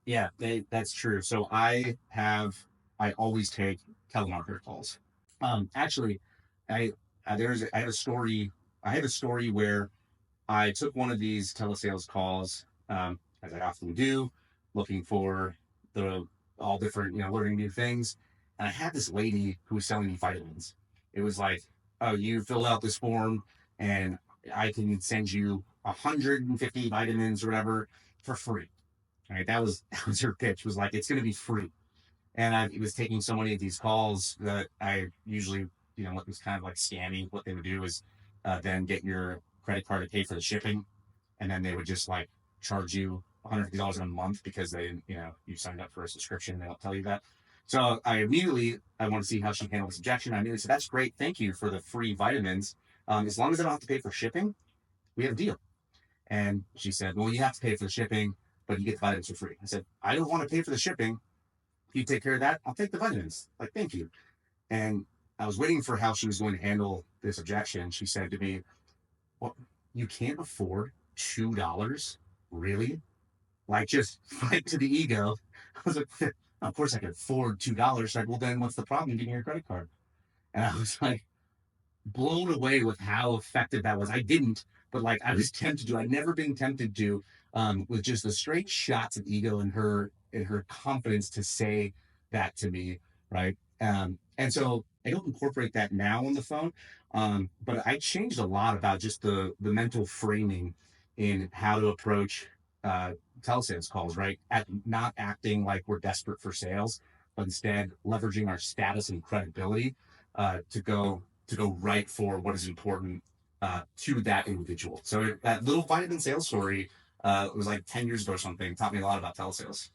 Yeah, that's true. So I always take telemarketer calls. Actually, I I have a story. I have a story where I took one of these telesales calls, as I often do, looking for the all different, learning new things. And I had this lady who was selling me vitamins. It was like, oh, you fill out this form, and I can send you 150 vitamins or whatever for free. Right? That was her pitch. Was like, it's going to be free. And I was taking so many of these calls that I usually, what was kind of like scamming. What they would do is then get your credit card to pay for the shipping, and then they would just like charge you $150 a month because you signed up for a subscription. And they don't tell you that. So I want to see how she handled this objection. I immediately said, "That's great, thank you for the free vitamins. As long as I don't have to pay for shipping, we have a deal." And she said, "Well, you have to pay for the shipping, but you get the vitamins for free." I said, "I don't want to pay for the shipping. If you take care of that, I'll take the vitamins. Like, thank you." And I was waiting for how she was going to handle this objection. She said to me, "Well, you can't afford $2? Really?" Like, just fight to the ego. I was like, "Of course I can afford $2." Like, well, then what's the problem? Give me your credit card. And I was like, blown away with how effective that was. I didn't, but like I was tempted to. I'd never been tempted to, with just the straight shots of ego in her confidence to say that to me, right? And so I don't incorporate that now on the phone, but I changed a lot about just the mental framing in how to approach telesales calls, right? At not acting like we're desperate for sales, but instead leveraging our status and credibility to go right for what is important to that individual. So that little vitamin sales story was like 10 years ago or something. Taught me a lot about telesales.